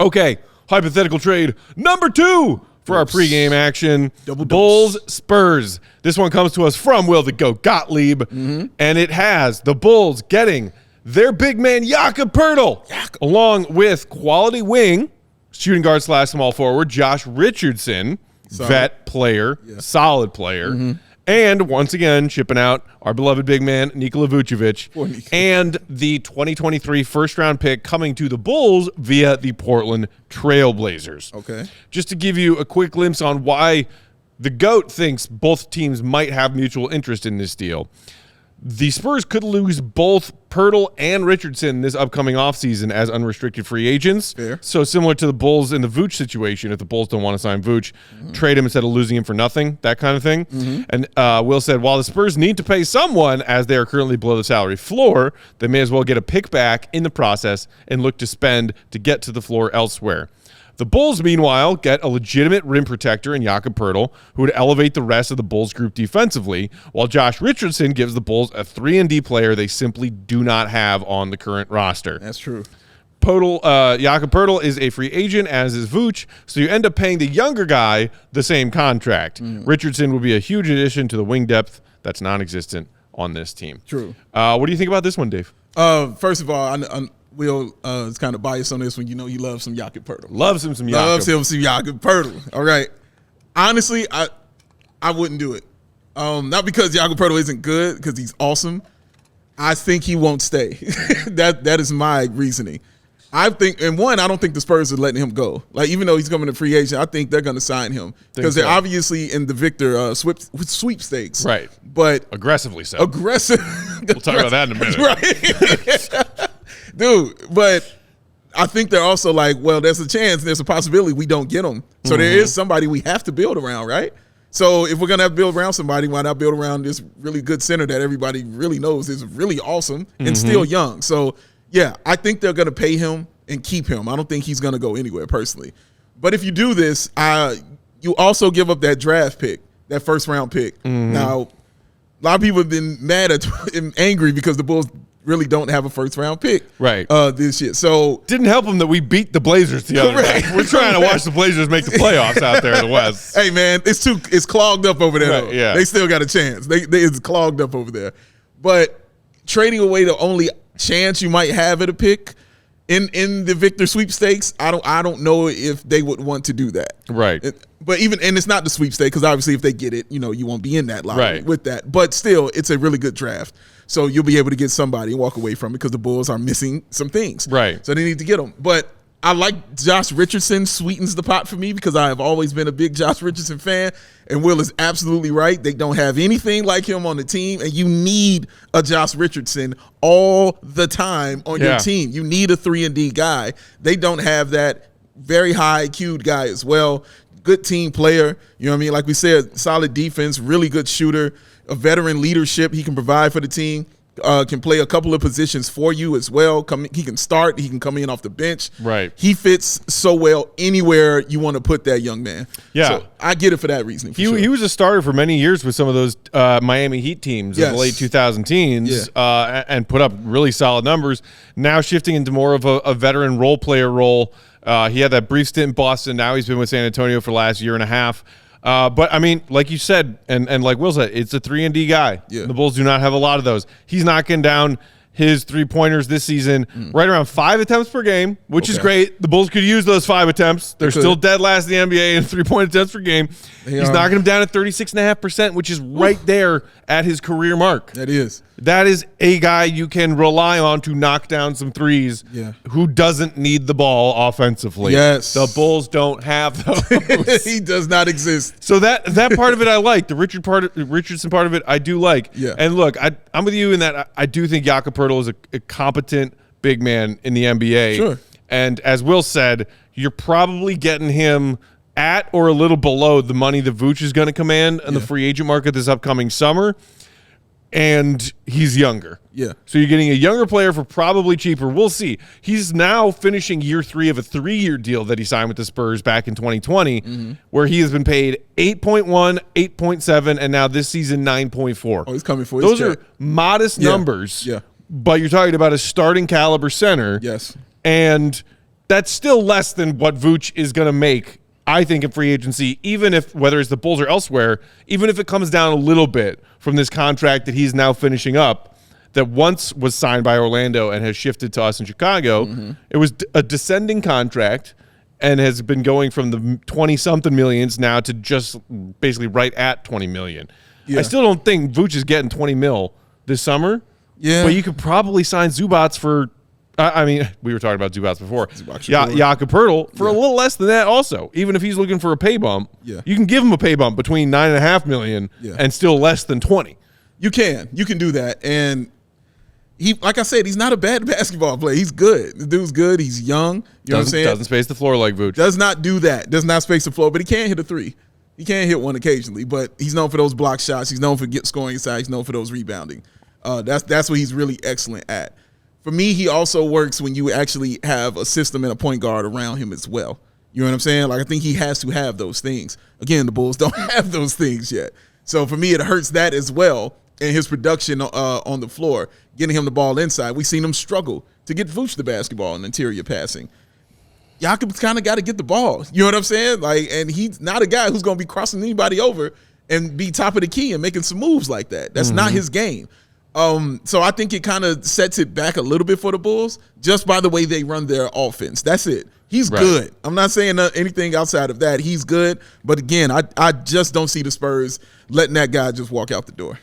Okay, hypothetical trade number 2 for our pregame action. Bulls Spurs. This one comes to us from Will the Goat Gottlieb, and it has the Bulls getting their big man Jakob Poeltl, along with quality wing, shooting guard / small forward Josh Richardson, vet player, solid player, and once again shipping out our beloved big man Nikola Vucevic, and the 2023 first-round pick coming to the Bulls via the Portland Trail Blazers. Okay. Just to give you a quick glimpse on why the GOAT thinks both teams might have mutual interest in this deal. The Spurs could lose both Poeltl and Richardson this upcoming offseason as unrestricted free agents. Fair. So similar to the Bulls in the Vooch situation, if the Bulls don't want to sign Vooch, trade him instead of losing him for nothing, that kind of thing. And Will said, while the Spurs need to pay someone as they are currently below the salary floor, they may as well get a pick back in the process and look to spend to get to the floor elsewhere. The Bulls, meanwhile, get a legitimate rim protector in Jakob Poeltl, who would elevate the rest of the Bulls group defensively, while Josh Richardson gives the Bulls a 3-and-D player they simply do not have on the current roster. That's true. Jakob Poeltl is a free agent, as is Vooch, so you end up paying the younger guy the same contract. Richardson will be a huge addition to the wing depth that's non-existent on this team. True. What do you think about this one, Dave? First of all, Will is kind of biased on this one. You know, he loves some Jakob Poeltl. Loves him some Jakob. Loves him some Jakob Poeltl. All right. Honestly, I wouldn't do it. Not because Jakob Poeltl isn't good, because he's awesome. I think he won't stay. That is my reasoning. I think, and one, I don't think the Spurs are letting him go. Like, even though he's coming to free agent, I think they're going to sign him because they're obviously in the Victor sweepstakes. Right. But aggressively so. Aggressive. We'll talk about that in a minute. Right. Dude, but I think they're also like, well, there's a chance, there's a possibility we don't get them. So there is somebody we have to build around, right? So if we're going to have to build around somebody, why not build around this really good center that everybody really knows is really awesome and still young? So, yeah, I think they're going to pay him and keep him. I don't think he's going to go anywhere personally. But if you do this, you also give up that draft pick, that first-round pick. Now, a lot of people have been mad at and angry because the Bulls really don't have a first-round pick this year. So didn't help them that we beat the Blazers the other day. We're trying to watch the Blazers make the playoffs out there in the West. Hey, man, it's clogged up over there. Right, yeah. They still got a chance. It's clogged up over there. But trading away the only chance you might have at a pick in the Victor sweepstakes, I don't know if they would want to do that. Right. But it's not the sweepstakes, because obviously if they get it, you won't be in that lottery with that. But still, it's a really good draft. So you'll be able to get somebody and walk away from it because the Bulls are missing some things. Right. So they need to get them. But I like Josh Richardson sweetens the pot for me because I have always been a big Josh Richardson fan. And Will is absolutely right. They don't have anything like him on the team. And you need a Josh Richardson all the time on your team. You need a 3-and-D guy. They don't have that. Very high IQ'd guy as well. Good team player. You know what I mean? Like we said, solid defense, really good shooter, a veteran leadership he can provide for the team. Can play a couple of positions for you as well. He can start. He can come in off the bench. Right. He fits so well anywhere you want to put that young man. Yeah. So I get it for that reason. He was a starter for many years with some of those Miami Heat teams in the late 2000 teens and put up really solid numbers. Now shifting into more of a veteran role player role. He had that brief stint in Boston. Now he's been with San Antonio for the last year and a half. But, I mean, like you said, and like Will said, it's a 3-and-D guy. Yeah. The Bulls do not have a lot of those. He's knocking down his three-pointers this season right around 5 attempts per game, which is great. The Bulls could use those 5 attempts. They're still dead last in the NBA in three-point attempts per game. He's knocking them down at 36.5%, which is right there at his career mark. That is a guy you can rely on to knock down some threes who doesn't need the ball offensively. Yes. The Bulls don't have those. He does not exist. So that part of it I like. The Richardson part of it I do like. Yeah. And look, I'm with you in that I do think Jakob Poeltl is a competent big man in the NBA. Sure. And as Will said, you're probably getting him at or a little below the money that Vooch is going to command in the free agent market this upcoming summer. And he's younger. Yeah. So you're getting a younger player for probably cheaper. We'll see. He's now finishing year 3 of a 3-year deal that he signed with the Spurs back in 2020, where he has been paid 8.1, 8.7, and now this season 9.4. Oh, he's coming for his check. Those are modest numbers. Yeah. But you're talking about a starting caliber center. Yes. And That's still less than what Vooch is going to make, I think, in free agency, even if, whether it's the Bulls or elsewhere, even if it comes down a little bit from this contract that he's now finishing up, that once was signed by Orlando and has shifted to us in Chicago. Mm-hmm. It was a descending contract and has been going from the 20-something millions now to just basically right at 20 million. Yeah. I still don't think Vooch is getting 20 mil this summer. Yeah. But you could probably sign Zubats for, I mean, we were talking about Zubats before. Jakob Poeltl for a little less than that also. Even if he's looking for a pay bump, you can give him a pay bump between $9.5 million and still less than 20. You can do that. And he, like I said, he's not a bad basketball player. He's good. The dude's good. He's young. You know what I'm saying? Doesn't space the floor like Vooch. Does not do that. Does not space the floor, but he can hit a three. He can hit one occasionally, but he's known for those block shots. He's known for scoring inside. He's known for those rebounding. That's what he's really excellent at. For me, he also works when you actually have a system and a point guard around him as well. You know what I'm saying? Like, I think he has to have those things. Again, the Bulls don't have those things yet. So for me, it hurts that as well. And his production on the floor, getting him the ball inside. We've seen him struggle to get Vooch the basketball in interior passing. Jakob's kind of got to get the ball. You know what I'm saying? Like, and he's not a guy who's going to be crossing anybody over and be top of the key and making some moves like that. That's not his game. So I think it kind of sets it back a little bit for the Bulls just by the way they run their offense. That's it. He's good. I'm not saying anything outside of that. He's good. But again, I just don't see the Spurs letting that guy just walk out the door.